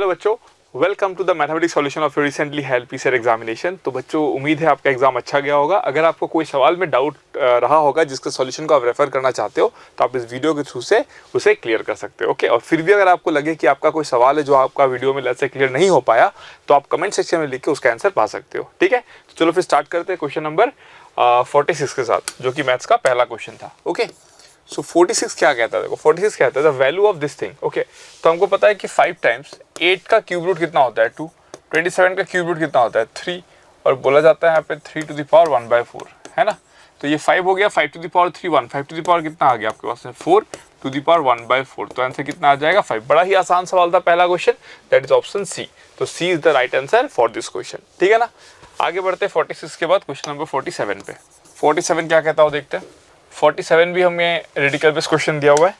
Hello बच्चों, welcome to the mathematics solution of your recently held PCR examination. तो बच्चों, उम्मीद है आपका एग्जाम अच्छा गया होगा। अगर आपको कोई सवाल में डाउट रहा होगा जिसके सॉल्यूशन को आप रेफर करना चाहते हो तो आप इस वीडियो के थ्रू से उसे क्लियर कर सकते हो। ओके, और फिर भी अगर आपको लगे कि आपका कोई सवाल है जो आपका वीडियो में ऐसे क्लियर नहीं हो पाया तो आप कमेंट सेक्शन में लिख के उसका आंसर पा सकते हो। ठीक है, तो चलो फिर स्टार्ट करते हैं क्वेश्चन नंबर 46 के साथ, जो कि मैथ्स का पहला क्वेश्चन था। ओके, सो 46 क्या कहता है? देखो 46 कहता है the value of this thing. Okay, तो हमको पता है कि 5 टाइम्स 8 का क्यूब रूट कितना होता है 2, 27 का क्यूब रूट कितना होता है 3, और बोला जाता है यहाँ पे 3 टू द पावर 1/4, है ना। तो ये 5 हो गया, 5 to the power 3 1, 5 to the power कितना आ गया आपके पास में 4 टू द पावर 1/4। तो आंसर कितना आ जाएगा 5। बड़ा ही आसान सवाल था पहला question, that is option C. तो C is the right answer for this question. ठीक है ना। आगे बढ़ते 46 के बाद क्वेश्चन नंबर 47 पे। 47 क्या कहता हो देखते हैं। 47 भी हमें रेडिकल बेस क्वेश्चन दिया हुआ है।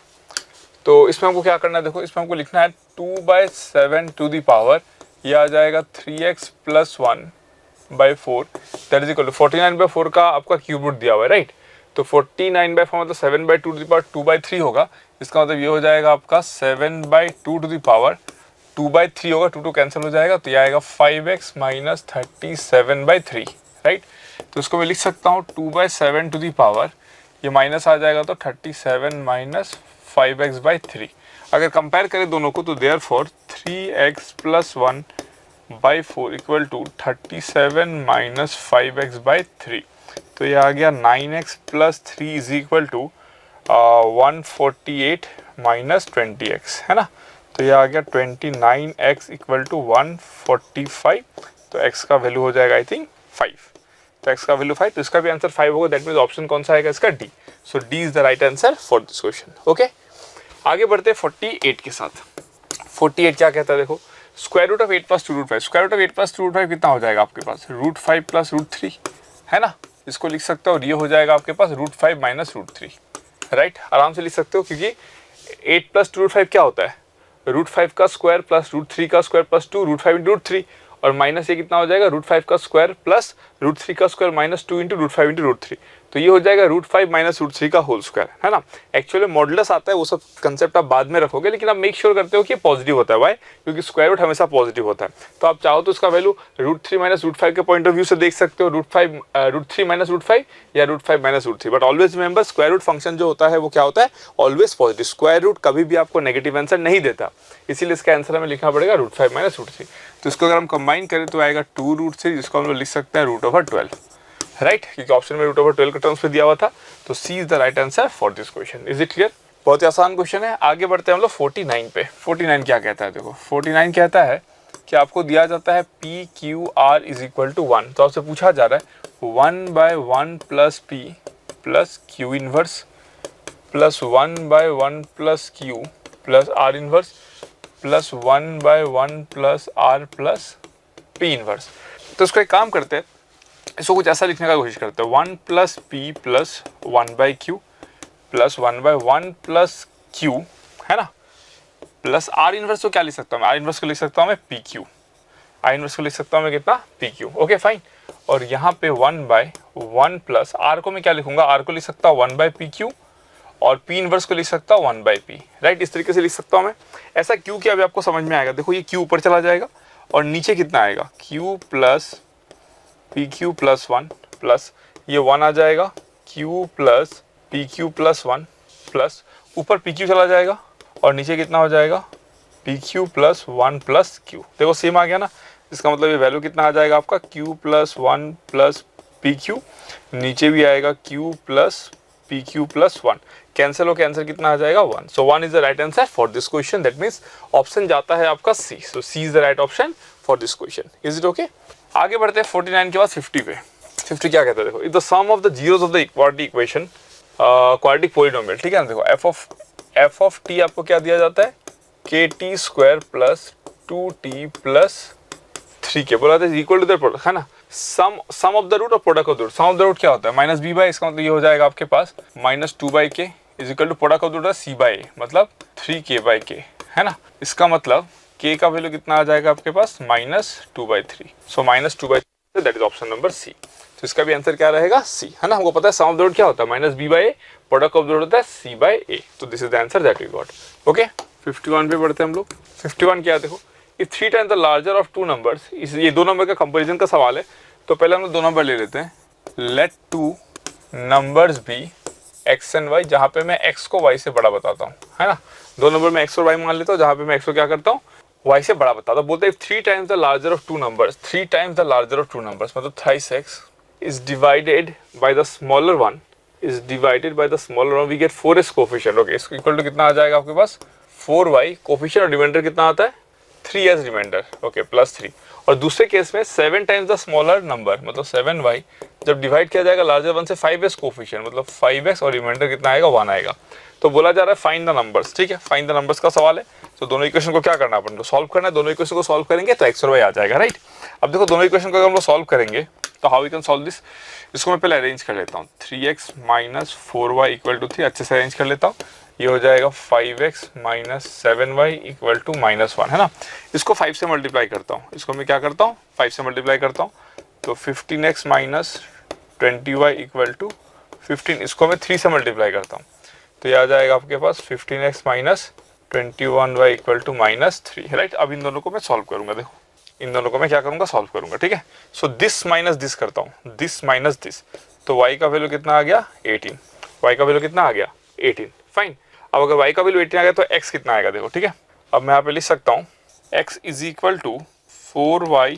तो इसमें हमको क्या करना है, देखो इसमें हमको लिखना है 2/7 टू दी पावर, ये आ जाएगा 3x + 1/4 that is equal to 49/4 का आपका क्यूब रूट दिया हुआ है, राइट। तो 49/4 मतलब 7/2 टू दी पावर 2/3 होगा। इसका मतलब ये हो जाएगा आपका 7/2 टू दी पावर 2/3 होगा, 2 कैंसिल हो जाएगा, तो ये आएगा 5x - 37/3, राइट। तो इसको मैं लिख सकता हूँ 2/7 टू दी पावर, ये माइनस आ जाएगा तो 37 - 5x/3। अगर कंपेयर करें दोनों को तो therefore 3x + 1/4 equal to 37 - 5x/3। तो ये आ गया 9x + 3 is equal to 148 - 20x, है ना। तो ये आ गया 29x इक्वल टू 145। तो x का वैल्यू हो जाएगा आई थिंक 5। तो x का वैल्यू 5, तो इसका भी आंसर 5 होगा। दैट मीन्स ऑप्शन कौन सा आएगा इसका? D. So D is the right answer for this question. Okay, आगे बढ़ते हैं 48 के साथ। 48 क्या कहता है देखो, square root of 8 + 2√5। Square root of 8 + 2√5 कितना हो जाएगा आपके पास? √5 + √3, है ना। इसको लिख सकते हो, और ये हो जाएगा आपके पास √5 - √3, राइट। आराम से लिख सकते हो, क्योंकि 8 + 2√5 क्या होता है? √5 का स्क्वायर प्लस √3 का स्क्वायर प्लस 2 √5 × √3, और माइनस ये कितना हो जाएगा √5 का स्क्वायर प्लस √3 का स्क्वायर माइनस 2 × √5 × √3। तो ये हो जाएगा √5 - √3 का होल स्क्वायर, है ना। एक्चुअली मॉडुलस आता है, वो सब कंसेप्ट आप बाद में रखोगे, लेकिन आप मेक श्योर करते हो कि पॉजिटिव होता है। वाई? क्योंकि स्क्वायर रूट हमेशा पॉजिटिव होता है। तो आप चाहो तो इसका वैल्यू √3 - √5 के पॉइंट ऑफ व्यू से देख सकते हो, √3 - √5 या √5 - √3। But always remember, square root function जो होता है वो क्या होता है? Always positive. स्क्वायर रूट कभी भी आपको नेगेटिव आंसर नहीं देता, इसीलिए इसका आंसर हमें लिखना पड़ेगा √5 - √3। तो इसको अगर हम कंबाइन करें तो आएगा 2√3, जिसको हम लोग लिख सकते हैं √12, राइट, क्योंकि ऑप्शन में √12 के टर्म्स पे दिया हुआ था। तो C is the right answer for this question. Is it clear? बहुत ही आसान क्वेश्चन है। आगे बढ़ते हैं हम लोग 49 पे। 49 क्या कहता है देखो, 49 कहता है कि आपको दिया जाता है PQR = 1। तो आपसे पूछा जा रहा है 1/1 + P + Q inverse plus 1/1 + Q + R inverse plus 1/1 + R + P inverse. तो इसको एक काम करते हैं, इसको कुछ ऐसा लिखने का कोशिश करते हैं, 1 + P + 1/Q प्लस 1/1 + Q, है ना, प्लस R इनवर्स। को क्या लिख सकता हूँ मैं? R इनवर्स को लिख सकता हूँ मैं PQ। I इनवर्स को लिख सकता हूँ मैं कितना? PQ। Okay fine. और यहाँ पे 1/1 प्लस R को मैं क्या लिखूंगा? R को लिख सकता हूँ 1/PQ, और P इनवर्स को लिख सकता हूँ 1/P, राइट। इस तरीके से लिख सकता हूँ मैं। ऐसा क्यों किया अभी आपको समझ में आएगा। देखो ये Q ऊपर चला जाएगा और नीचे कितना आएगा? Q + PQ + 1 प्लस ये 1 आ जाएगा, Q + PQ + 1 प्लस ऊपर PQ चला जाएगा और नीचे कितना हो जाएगा? PQ + 1 + Q। देखो सेम आ गया ना। इसका मतलब ये वैल्यू कितना आ जाएगा आपका? Q + 1 + PQ, नीचे भी आएगा Q + PQ + 1, कैंसिल हो, कैंसिल कितना आ जाएगा? 1। So 1 is the right answer for this question. That means option जाता है आपका C. So C is the right option for this question. Is it okay? आगे बढ़ते हैं 49 के बाद 50 पे। 50 क्या कहता है देखो, is the sum of the zeros of the equality equation quadratic polynomial. ठीक है ना। देखो f of t आपको क्या दिया जाता है? kt² + 2t + 3k बोला था इक्वल टू द प्रोडक्ट, है ना। सम ऑफ द रूट और product of the root. Sum of the root क्या होता है? -b/, इसका मतलब ये हो जाएगा आपके पास -2/k is equal to product of the root c/a, मतलब 3k/k, है ना। इसका मतलब k का वैल्यू कितना आ जाएगा आपके पास? -2/3। So -2/3, that is option number C. तो इसका भी आंसर क्या रहेगा? सी, है ना। हमको पता है सम ऑफ द रूट क्या होता है? -b/a, product of the root होता है c/a। तो this is the answer that we got. Okay, 51 पे बढ़ते हैं हम लोग। 51 क्या देखो, if 3 times the larger of two numbers, इस ये दो नंबर का कंपेरिजन का सवाल है, तो पहले हम लोग दो नंबर ले लेते हैं। Let two numbers be x and y, जहाँ पे मैं एक्स को वाई से बड़ा बताता हूँ, है ना। दो नंबर में एक्स और वाई मान लेता हूँ, जहाँ पे मैं एक्स को क्या करता हूँ, वाई से बड़ा बताता हूँ। बोलते हैं 3 times the larger of two numbers, 3 times the larger of two numbers मतलब thrice x is divided by the smaller one, is divided by the smaller one, we get 4x coefficient. Okay, इसको equal to कितना आ जाएगा आपके पास 4y, coefficient और reminder कितना आता है 3s रिमाइंडर, ओके प्लस 3। और दूसरे केस में 7 टाइम्स द स्मॉलर नंबर मतलब 7y जब डिवाइड किया जाएगा लार्जर वन से 5s कोफिशिएंट मतलब 5x और रिमाइंडर कितना आएगा 1 आएगा। तो बोला जा रहा है फाइंड द नंबर्स, ठीक है, फाइंड द नंबर्स का सवाल है। तो दोनों इक्वेशन को क्या करना है अपन को, सॉल्व करना है। दोनों इक्वेशन को सॉल्व करेंगे तो x और y आ जाएगा, राइट। अब देखो दोनों इक्वेशन को अगर हम लोग सॉल्व करेंगे तो how we can solve this, इसको मैं पहले अरेंज कर लेता हूँ। 3x minus 4y equal to 3, अच्छे से अरेंज कर लेता हूँ। ये हो जाएगा 5x minus 7y equal to -1, है ना। इसको 5 से मल्टीप्लाई करता हूँ, इसको मैं क्या करता हूँ 5 से मल्टीप्लाई करता हूँ, तो 15x minus 20y equal to 15, इसको मैं 3 से मल्टीप्लाई करता हूँ, तो ये आ जाएगा आपके पास 15x minus 21y equal to -3, right. अब इन दोनों को मैं सॉल्व करूंगा, देखो इन दोनों को मैं क्या करूंगा सॉल्व करूंगा, ठीक है। सो दिस माइनस दिस करता हूँ, दिस माइनस दिस, तो y का वैल्यू कितना आ गया 18, y का वैल्यू कितना आ गया 18, फाइन। अब अगर y का वैल्यू 18 आ गया तो x कितना आएगा, देखो ठीक है। अब मैं यहाँ पे लिख सकता हूँ x is equal to 4y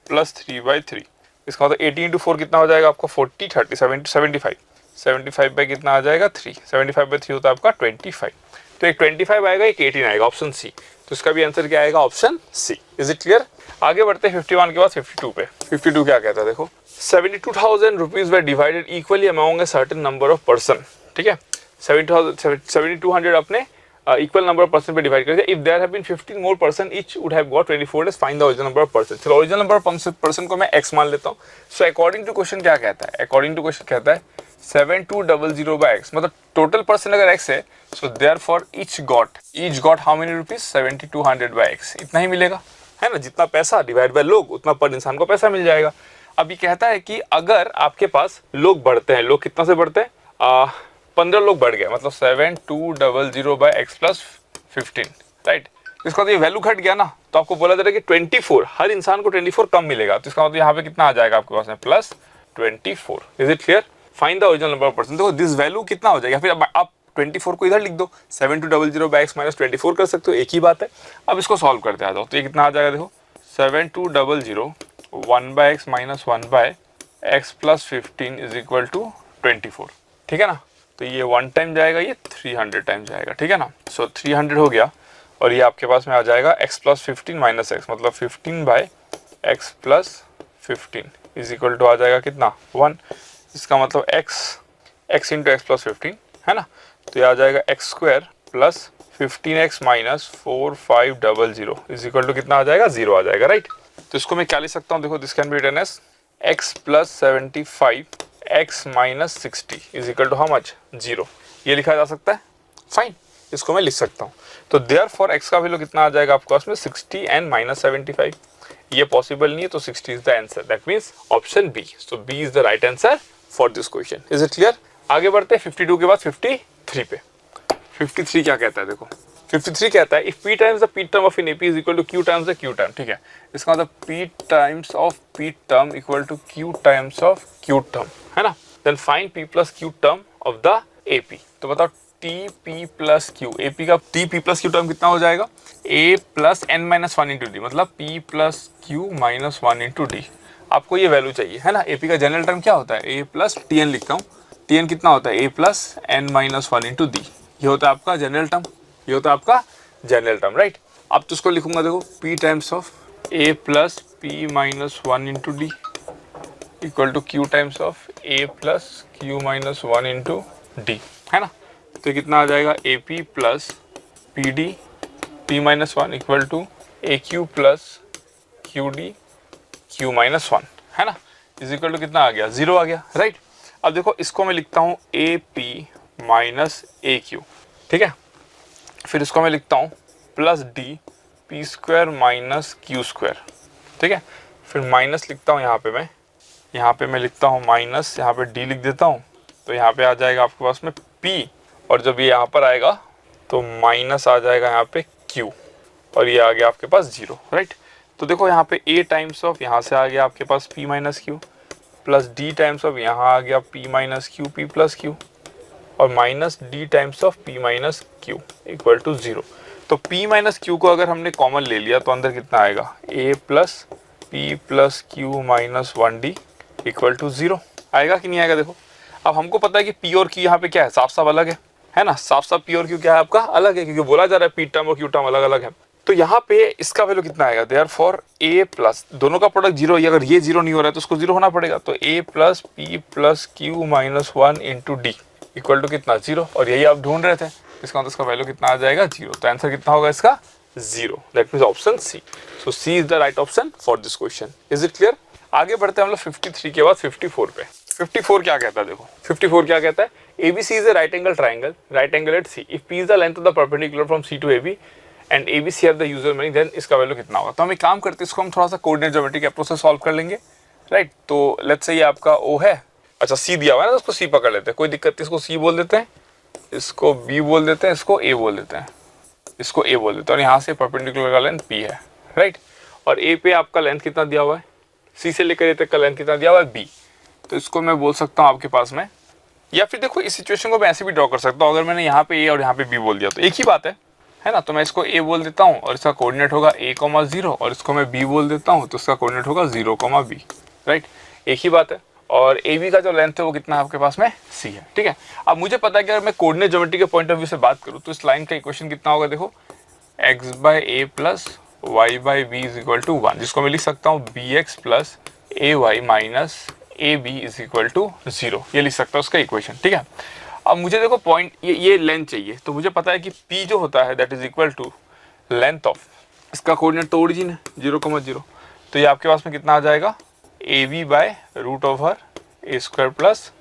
plus 3/3, इसका मतलब 18 इंटू 4 कितना हो जाएगा आपका 40, 30, 70, 75, 75 बाई कितना आ जाएगा 3, 75 बाई 3 होता है आपका 25, तो एक 25 आएगा एक 18 आएगा, ऑप्शन सी। तो इसका भी आंसर क्या आएगा, option C. Is it clear. आगे बढ़ते हैं 51 के बाद 52 पे। 52 क्या कहता है, देखो 72,000 rupees were divided equally among a certain number of person, ठीक है। 7200 अपने इक्वल नंबर ऑफ पर्सन पे डिवाइड कर दिया। If there have been 15 more person each would have got 24 days, find the original number of person. चलो original number of person को मैं x मान लेता हूँ। सो अकॉर्डिंग टू क्वेश्चन क्या कहता है, अकॉर्डिंग टू क्वेश्चन कहता है 7200 बाय x, मतलब टोटल पर्सन अगर x है, so therefore each got how many rupees 7200 by x, इतना ही मिलेगा, है ना। जितना पैसा डिवाइड बाय लोग उतना पर इंसान को पैसा मिल जाएगा। अब ये कहता है कि अगर आपके पास लोग बढ़ते हैं, लोग कितना से बढ़ते हैं 15 लोग बढ़ गए, मतलब 7200 बाय x प्लस 15, राइट। इसका तो ये वैल्यू घट गया ना, तो आपको बोला जा रहा है कि 24, हर इंसान को 24 कम मिलेगा, तो इसका मतलब यहाँ पे कितना आ जाएगा आपके पास में plus 24। Is it clear. Find the original number of person. देखो दिस वैल्यू कितना हो जाएगा, फिर आप 24 को इधर लिख दो, 7200 बाय x माइनस 24 कर सकते हो, एक ही बात है। अब इसको सॉल्व करते आ जाओ, तो ये कितना आ जाएगा, देखो 7200 1 by x minus 1 by x plus 15 is equal to 24, ठीक है ना। तो ये 1 टाइम जाएगा, ये 300 टाइम जाएगा, ठीक है ना। सो 300 हो गया, और ये आपके पास में आ जाएगा x प्लस 15 माइनस x, मतलब 15 by x plus 15 is equal to आ जाएगा कितना 1। इसका मतलब x इंटू एक्स प्लस 15, है ना। तो ये आ जाएगा x square plus 15x minus 4500 is equal to कितना आ जाएगा 0 आ जाएगा, राइट। तो इसको मैं क्या लिख सकता हूँ, देखो this can be written as x plus 75 x minus 60 is equal to how much 0, ये लिखा जा सकता है, फाइन। इसको मैं लिख सकता हूँ। तो देयरफॉर x का वैल्यू कितना आ जाएगा आपके पास में 60 एंड माइनस 75, ये पॉसिबल नहीं है, तो 60 is the answer, that means option B. So B is the right answer for this question. Is it clear. आगे बढ़ते हैं 52 के बाद 53 पे। 53 क्या कहता है, देखो 53 कहता है if p times the p term of in AP is equal to q times the q term, ठीक है। इसका मतलब p times of p term equal to q times of q term, है ना। Then find p plus q term of the AP। तो बताओ tp plus q, AP का tp plus q term कितना हो जाएगा a plus n minus 1 into d, मतलब p plus q minus 1 into D. आपको ये वैल्यू चाहिए, है ना। AP का जनरल टर्म क्या होता है, a प्लस tn लिखता हूँ, tn कितना होता है a plus n minus 1 into D, ये होता है आपका जनरल टर्म, ये होता है आपका जनरल टर्म, राइट। अब तो उसको लिखूंगा, देखो p times of a plus p minus 1 into d equal to q times of a plus q minus 1 into d, है ना। तो कितना आ जाएगा AP plus PD p minus 1 equal to AQ plus QD q minus 1, है ना, is equal to कितना आ गया 0 आ गया, राइट। अब देखो इसको मैं लिखता हूँ AP माइनस AQ, ठीक है। फिर इसको मैं लिखता हूँ plus D p square minus q square, ठीक है। फिर माइनस लिखता हूँ यहाँ पे मैं लिखता हूँ माइनस, यहाँ पे D लिख देता हूँ, तो यहाँ पे आ जाएगा आपके पास में P, और जब ये यहाँ पर आएगा तो माइनस आ जाएगा यहाँ पे Q, और ये आ गया आपके पास 0, राइट। तो देखो यहाँ पे a टाइम्स ऑफ यहाँ से आ गया आपके पास p minus q plus d times of यहाँ आ गया p minus q p plus q और minus d times of p minus q equal to 0। तो p माइनस क्यू को अगर हमने कॉमन ले लिया तो अंदर कितना आएगा a plus p plus q minus 1d equal to 0 आएगा कि नहीं आएगा। देखो अब हमको पता है कि p और q यहाँ पे क्या है, साफ साफ अलग है ना, साफ साफ p और q क्या है आपका अलग है, क्योंकि बोला जा रहा है p टर्म और q टर्म अलग अलग है। तो यहाँ पे इसका वैल्यू कितना आएगा, देयरफॉर a प्लस दोनों का प्रोडक्ट 0 है, अगर ये 0 नहीं हो रहा है तो उसको 0 होना पड़ेगा। तो a plus p plus q minus 1 into d equal to कितना 0, और यही आप ढूंढ रहे थे, इसका मतलब इसका वैल्यू कितना आ जाएगा 0। तो आंसर कितना होगा इसका 0, that means option c. So C is the right option for this question. Is it clear. आगे बढ़ते हैं हम लोग 53 के बाद 54 पे। 54 क्या कहता है, देखो 54 क्या कहता है, ABC is a right angle triangle, right angle at C. If P is the length of the perpendicular from C to AB and ABC are the usual meaning, then इसका वैल्यू कितना होगा। तो हम एक काम करते हैं, इसको हम थोड़ा सा कोऑर्डिनेट ज्योमेट्री के अप्रोच से सॉल्व कर लेंगे, राइट। तो लेट्स से ये आपका O है, अच्छा C दिया हुआ है ना, तो इसको C पकड़ लेते हैं, कोई दिक्कत नहीं, इसको C बोल देते हैं, इसको B बोल देते हैं, इसको A बोल देते हैं, इसको A बोल देते हैं, और यहाँ से परपेंडिकुलर का लेंथ P है, राइट। और A पे आपका लेंथ कितना दिया हुआ है, C से लेकर A तक का लेंथ कितना दिया हुआ है B। तो इसको मैं बोल सकता हूँ आपके पास में, या फिर देखो इस सिचुएशन को मैं ऐसे भी ड्रॉ कर सकता हूँ, अगर मैंने यहाँ पे A और यहाँ पे B बोल दिया तो एक ही बात है ना। तो मैं इसको A बोल देता हूँ और इसका कोऑर्डिनेट होगा a,0, और इसको मैं B बोल देता हूँ तो इसका कोऑर्डिनेट होगा 0,b, राइट, एक ही बात है। और AB का जो लेंथ है वो कितना है आपके पास में C है, ठीक है। अब मुझे पता है कि अगर मैं कोऑर्डिनेट ज्योमेट्री के पॉइंट ऑफ व्यू से बात करूँ तो इस लाइन का इक्वेशन कितना होगा, देखो x by a plus y by b is equal to 1, जिसको मैं लिख सकता हूँ bx plus a y minus a b is equal to 0, ये लिख सकता हूँ उसका इक्वेशन, ठीक है। अब मुझे देखो पॉइंट ये लेंथ चाहिए, तो मुझे पता है कि p जो होता है that is equal to length of, इसका कोऑर्डिनेट तो ओरिजिन है 0,0, तो ये आपके पास में कितना आ जाएगा a b by root over a square plus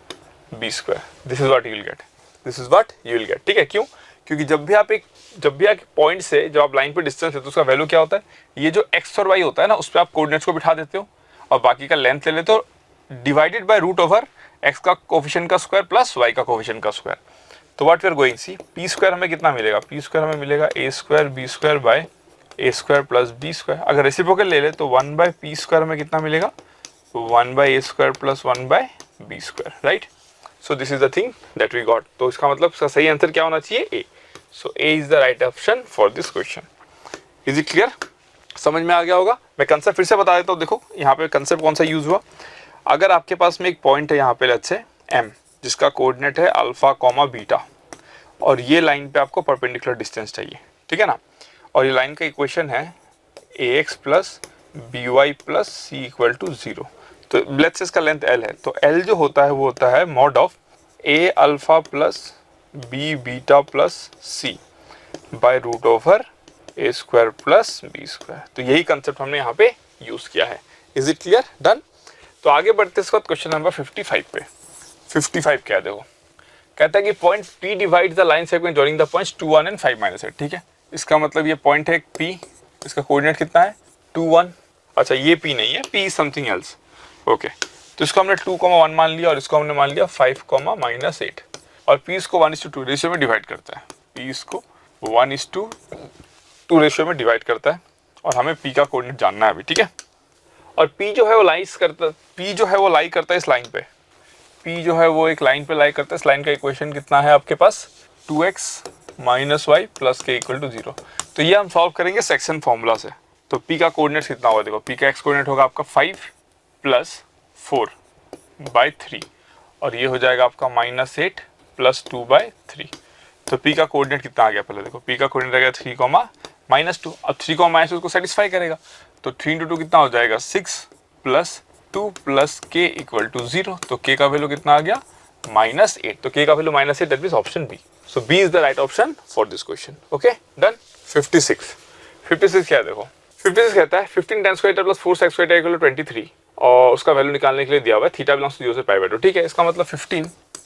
b square. This is what you will get, this is what you will get, ठीक है। क्यों, क्योंकि जब भी आप पॉइंट से जब आप लाइन पे डिस्टेंस है तो उसका वैल्यू क्या होता है, ये जो x और y होता है ना उस पर आप कोऑर्डिनेट्स को बिठा देते हो और बाकी का लेंथ ले लेते हो divided by root over x का कोफिशिएंट का स्क्वायर प्लस y का कोफिशिएंट का स्क्वायर। तो what we are going see, p square हमें कितना मिलेगा, पी स्क्वायर हमें मिलेगा a square b square by a square plus b square. अगर रेसिप्रोकल ले ले तो 1 बाय पी स्क्वायर हमें कितना मिलेगा, 1 by a square plus 1 by b square, right. So this is the thing that we got. तो इसका मतलब इसका सही आंसर क्या होना चाहिए, A. So A is the right option for this question. Is it clear, समझ में आ गया होगा। मैं कंसेप्ट फिर से बता देता हूँ, देखो यहाँ पे कंसेप्ट कौन सा यूज हुआ। अगर आपके पास में एक पॉइंट है यहाँ पे लेट्स से m, जिसका कोऑर्डिनेट है अल्फा कॉमा बीटा, और ये लाइन पे आपको परपेंडिकुलर डिस्टेंस चाहिए, ठीक है ना। और ये लाइन का इक्वेशन है ax plus b y plus c equal to 0। तो लेट्स से इसका लेंथ l है, तो l जो होता है वो होता है mod of a alpha plus b beta plus c by root over a square plus b square. तो यही कंसेप्ट हमने यहाँ पे यूज किया है। Is it clear, done. तो आगे बढ़ते इसके बाद क्वेश्चन नंबर 55 पे। 55 क्या है, देखो कहता है कि point P divide the line segment joining the points 2, 1 and 5 minus 8, ठीक है। इसका मतलब ये पॉइंट है P, इसका कोऑर्डिनेट कितना है 2, 1, अच्छा ये P नहीं है, P is something else, okay. तो इसको हमने 2, 1 मान लिया और इसको हमने मान लिया 5, माइनस 8, और P इसको 1:2 रेशियो में डिवाइड करता है, P इसको 1:2 रेशियो में डिवाइड करता है, और हमें P का कोऑर्डिनेट जानना है अभी, ठीक है। और P जो है वो लाई करता है इस लाइन पे, P जो है वो एक लाइन पे लाई करता है। इस लाइन का इक्वेशन कितना है आपके पास 2x माइनस वाई प्लस के इक्वल टू 0। तो ये हम सॉल्व करेंगे सेक्शन फॉर्मूला से। तो P का कोऑर्डिनेट कितना होगा, देखो P का x कोऑर्डिनेट होगा आपका 5 प्लस 4/3, और ये हो जाएगा आपका -8 प्लस 2/3। तो P का कोऑर्डिनेट कितना आ गया, पहले देखो P का कोऑर्डिनेट आ गया 3, -2। अब 3, को सेटिस्फाई करेगा, तो 3 × 2 कितना हो जाएगा 6 plus 2 plus k equal to 0। तो k का वैल्यू कितना आ गया -8। तो k का value -8, that means option B. So B is the right option for this question, okay done. 56 क्या है, देखो 56 कहता है 15 tan square plus 4 sec square equal to 23, और उसका वैल्यू निकालने के लिए दिया हुआ है थीटा बिलोंग्स टू 0 से π/2, ठीक है। इसका मतलब 15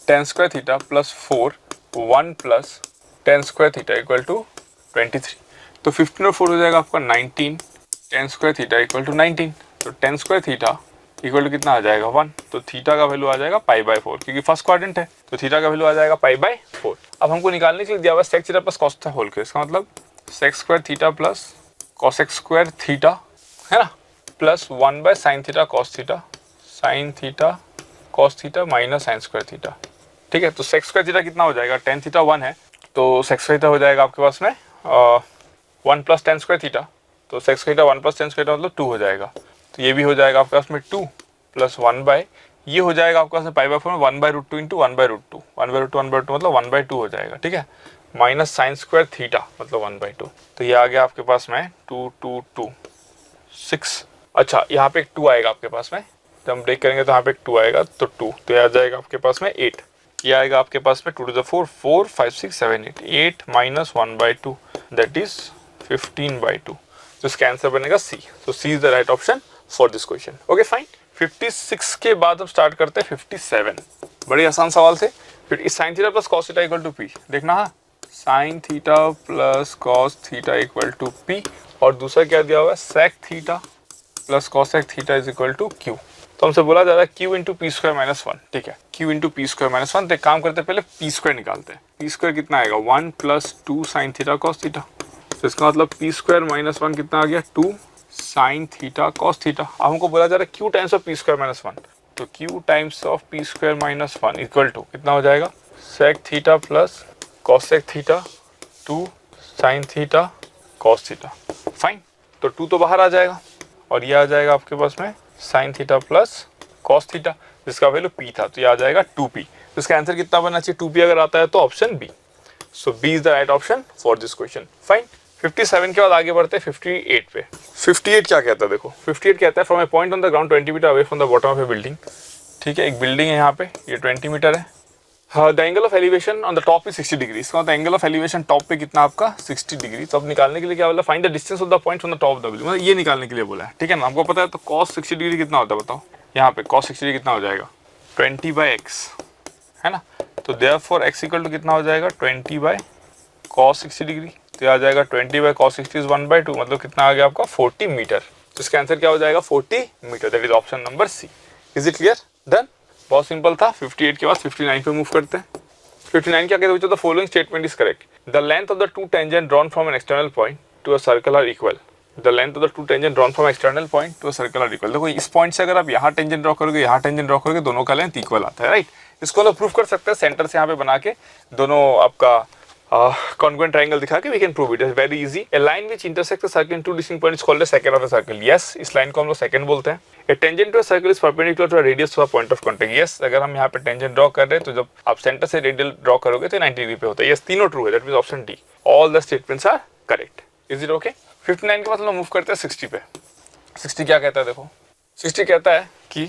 tan स्क्वायर थीटा प्लस 4 1 प्लस tan square theta equal to 23। तो 15 और 4 हो जाएगा आपका 19 tan square theta equal to 19। तो tan square theta equal to कितना आ जाएगा 1। तो थीटा का वैल्यू आ जाएगा π/4, क्योंकि फर्स्ट क्वाड्रेंट है, तो थीटा का वैल्यू आ जाएगा π/4। अब हमको निकालने के लिए दिया हुआ sec theta plus cos theta whole square, इसका मतलब sec square theta plus cos x square theta, है ना, plus 1 by sine theta cos theta, sine theta cos theta minus sine square theta. ठीक है, तो सेक्स स्क्वायर थीटा कितना हो जाएगा, टेन थीटा 1 है तो सेक्स स्क्वायर थीटा हो जाएगा आपके पास में 1 प्लस टेन स्क्वायर थीटा, तो sex square theta 1 plus ten square theta मतलब 2 हो जाएगा। तो ये भी हो जाएगा आपके पास में 2 प्लस 1 बाय, ये हो जाएगा आपके पास में पाई बाय 4 में 1 by root 2 into 1 by root 2, 1 by root 2 1 by 2 मतलब 1 बाय 2 हो जाएगा। ठीक है, माइनस साइन स्क्वायर थीटा मतलब 1 बाय 2, तो ये आ गया आपके पास में 2 2 2 6। अच्छा, यहाँ पे एक 2 आएगा आपके पास में, जब हम ब्रेक करेंगे तो यहाँ पे एक 2 आएगा तो 2, तो ये आ जाएगा आपके पास में 8। ये आएगा आपके पास में 2 to the 4 4 5 6 7 8 8 minus 1 by 2 that is 15 by 2। तो इसका आंसर बनेगा सी। तो C is the right option for this question. Okay fine. 56 के बाद हम स्टार्ट करते हैं 57। बड़े आसान सवाल थे। फिर इस sine theta plus cos theta equal to p, देखना हाँ, sine theta plus cos theta equal to p, और दूसरा क्या दिया हुआ है, sec theta plus cosec theta is equal to q. तो हमसे बोला जा रहा है q into p square minus 1। ठीक है, q into p square minus 1। तो एक काम करते हैं, पहले पी स्क्वायर निकालते हैं। पी स्क्वायर कितना आएगा, 1 plus 2 sine theta cos theta, तो इसका मतलब पी स्क्वायर माइनस 1 कितना आ गया, 2 साइन थीटा कॉस थीटा। अब हमको बोला जा रहा है q times of p square minus 1, तो q times of p square minus 1 equal to कितना हो जाएगा, sec theta plus cosec theta 2 sine theta cos theta. Fine, तो 2 तो बाहर आ जाएगा और ये आ जाएगा आपके पास में sign theta plus cos theta, जिसका वैल्यू पी था, तो ये आ जाएगा 2p। तो इसका आंसर कितना बनना चाहिए, 2p अगर आता है तो option B. So B is the right option for this question. Fine. 57 के बाद आगे बढ़ते हैं 58 पे। 58 क्या कहता है, देखो 58 कहता है from a point on the ground 20 meter away from the bottom of a building. ठीक है, एक बिल्डिंग है यहाँ पे, ये 20 मीटर है। The angle of elevation on the top is 60 degree. इसका मतलब एंगल ऑफ एलिवेशन टॉप पे कितना आपका 60 डिग्री। तो अब निकालने के लिए क्या बोला, find the distance of the point from the top of the building, मतलब ये निकालने के लिए बोला है। ठीक है ना, हमको पता है तो cos 60 डिग्री कितना होता है बताओ, यहाँ पे cos 60 डिग्री कितना हो जाएगा, 20 बाई एक्स, है ना। तो देयरफॉर x इक्वल टू कितना हो जाएगा, 20 बाई cos 60 डिग्री। तो आ जाएगा 20 बाई cos 60 इज 1/2, मतलब कितना आ गया आपका 40 मीटर। तो इसका आंसर क्या हो जाएगा, 40 meter. That is option number c. Is it clear, done. बहुत सिंपल था। 58 के बाद 59 पे मूव करते हैं। 59 क्या कहते हैं, the following statement is correct. The length of the two tangent drawn from an external point to a circle are equal. The length of the two tangent drawn from external point to a circle are equal. देखो इस point से अगर आप यहाँ tangent draw करोगे, यहाँ tangent draw करोगे, दोनों का लेंथ इक्वल आता है, राइट। इसको हम प्रूव कर सकते हैं सेंटर से यहाँ पे बना के, दोनों आपका congruent triangle दिखा के we can prove it. It's very easy. A line which intersects a circle in two distinct points is called a secant of a circle. Yes, इस लाइन को हम लोग secant बोलते हैं. A tangent to a circle is perpendicular to a radius to a point of contact. Yes, अगर हम यहाँ पे tangent draw कर रहे हैं तो जब आप center से radial draw करोगे तो 90 डिग्री पे होता है. Yes, तीनों true है. That means option D. All the statements are correct. Is it okay? 59 के बाद हम लोग मूव करते हैं 60 पे. 60 क्या कहता है देखो. 60 कहता है कि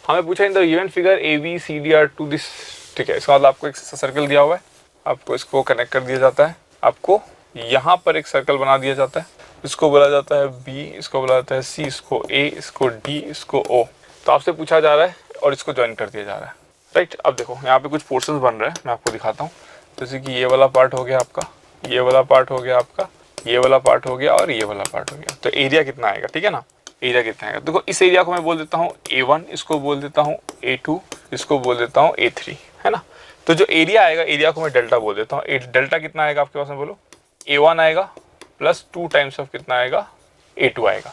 हमें पूछा in the given figure ABCD are to this. ठीक है, इसका मतलब आपको एक सर्कल दिया हुआ है, आपको इसको कनेक्ट कर दिया जाता है, आपको यहाँ पर एक सर्कल बना दिया जाता है, इसको बोला जाता है बी, इसको बोला जाता है सी, इसको ए, इसको डी, इसको ओ। तो आपसे पूछा जा रहा है और इसको ज्वाइन कर दिया जा रहा है, राइट। अब देखो यहाँ पे कुछ पोर्शंस बन रहे हैं, मैं आपको दिखाता हूँ। जैसे कि ये वाला पार्ट हो गया आपका, ये वाला पार्ट हो गया आपका, ये वाला पार्ट हो गया और ये वाला पार्ट हो गया। तो एरिया कितना आएगा, ठीक है ना, एरिया कितना आएगा। देखो इस एरिया को मैं बोल देता हूँ A1, इसको बोल देता हूँ A2, इसको बोल देता हूँ A3, है ना। तो जो एरिया आएगा, एरिया को मैं डेल्टा बोल देता हूँ। डेल्टा कितना आएगा आपके पास में बोलो, A1 आएगा प्लस 2 टाइम्स ऑफ कितना आएगा, A2 आएगा।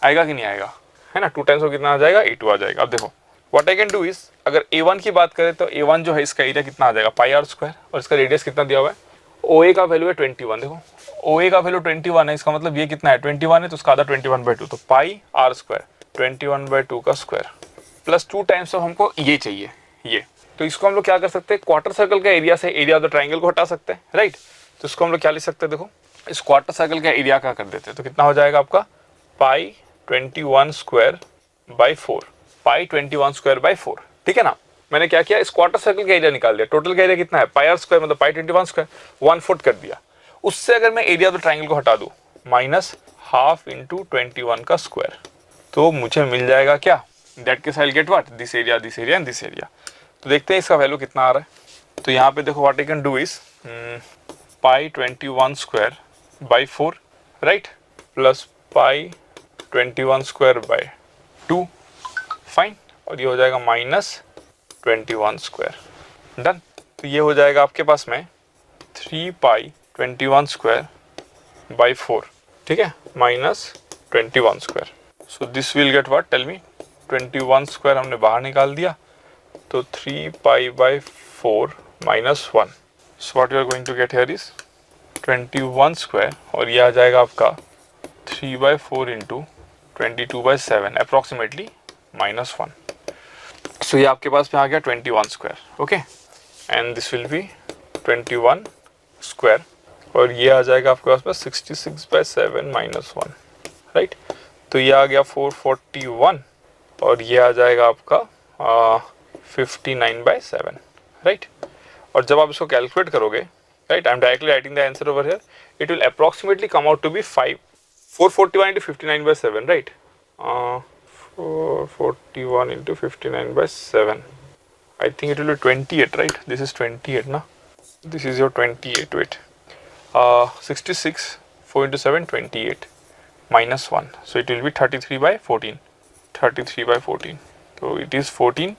आएगा कि नहीं आएगा, है ना। 2 टाइम्स ऑफ कितना आ जाएगा, A2 आ जाएगा। अब देखो what I can do is, अगर A1 की बात करें तो A1 जो है इसका एरिया कितना आ जाएगा, पाई आर स्क्वायर, और इसका रेडियस कितना दिया हुआ है, OA का वैल्यू है 21। देखो OA का वैल्यू 21 है, इसका मतलब ये कितना है 21 है, तो उसका आधा 21/2, तो पाई आर स्क्वायर 21/2 का स्क्वायर प्लस 2 टाइम्स ऑफ हमको ये चाहिए, ये। तो इसको हम लोग क्या कर सकते हैं, क्वार्टर सर्कल का एरिया से एरिया ऑफ द ट्राइंगल को हटा सकते हैं, राइट। तो इसको हम लोग क्या लिख सकते हैं, देखो इस क्वार्टर सर्कल का एरिया क्या कर देते हैं, तो कितना हो जाएगा आपका पाई 21 square by 4, pi 21 square by 4। ठीक है ना। मैंने क्या किया, इस क्वार्टर सर्कल का एरिया निकाल दिया। टोटल का एरिया कितना है, पाई आर स्क्वायर मतलब पाई 21 स्क्वायर, 1/4 कर दिया। उससे अगर मैं एरिया ऑफ द ट्राइंगल को हटा दूं, माइनस हाफ इंटू 21 का स्क्वायर, तो मुझे मिल जाएगा क्या, that case I will get what, this area and this area. तो देखते हैं इसका वैल्यू कितना आ रहा है। तो यहाँ पे देखो what I can do is pi 21 square by 4, right, plus pi 21 square by 2, fine, और ये हो जाएगा माइनस 21 स्क्वायर, डन। तो ये हो जाएगा आपके पास में 3 पाई 21 स्क्वायर बाई 4, ठीक है, minus 21 square. So this will get what, tell me. 21 square हमने बाहर निकाल दिया, तो 3 pi by 4 minus 1. So what you are going to get here is 21 square, और ये आ जाएगा आपका 3 by 4 into 22 by 7 approximately minus 1. सो ये आपके पास में आ गया 21 square. Okay, and this will be 21 square, और ये आ जाएगा आपके पास में 66 बाई 7 माइनस 1. राइट, तो ये आ गया 441, और ये आ जाएगा आपका 59 बाई 7. राइट, और जब आप इसको कैलकुलेट करोगे, right, I am directly writing the answer over here, it will approximately come out to be 441 into 59 by 7, right? 441 into 59 by 7. I think it will be 28, right? This is 28, na? This is your 28, wait. 66, 4 into 7, 28. Minus 1. So it will be 33 by 14. 33 by 14. So it is 14.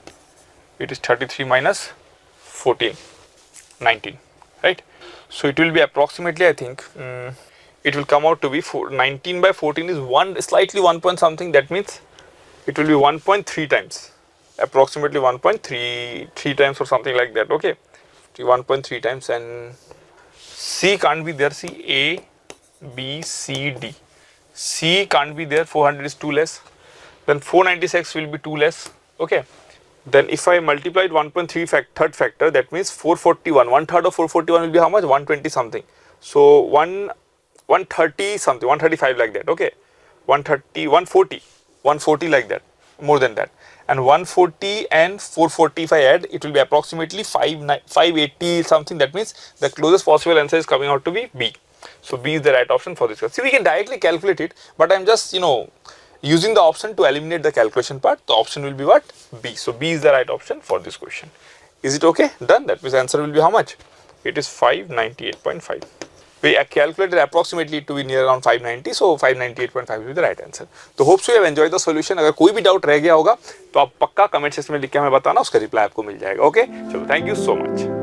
It is 33 minus 14. 19, right? So it will be approximately, I think, it will come out to be 19 by 14 is slightly 1 point something. That means it will be 1.3 times, approximately 1.3 times or something like that. Okay, 1.3 times, and C can't be there. See, A, B, C, D. C can't be there. 400 is 2 less. Then 496 will be 2 less. Okay. Then if I multiplied 1.3 third factor, that means 441. 1/3 of 441 will be how much? 120 something. So 130 something, 135 like that. Okay, 130, 140 like that, more than that. And 140 and 440 if I add, it will be approximately 580 something. That means the closest possible answer is coming out to be B. So B is the right option for this. See, we can directly calculate it, but I'm just using the option to eliminate the calculation part. The option will be what? B. So B is the right option for this question. Is it okay? Done. That means answer will be how much? It is 598.5. We calculated approximately to be near around 590, so 598.5 will be the right answer. तो hope so you have enjoyed the solution. अगर कोई भी doubt रह गया होगा तो आप पक्का कमेंट सेक्शन में लिख के हमें बताना, उसका रिप्लाई आपको मिल जाएगा. ओके, चलो, थैंक यू सो मच.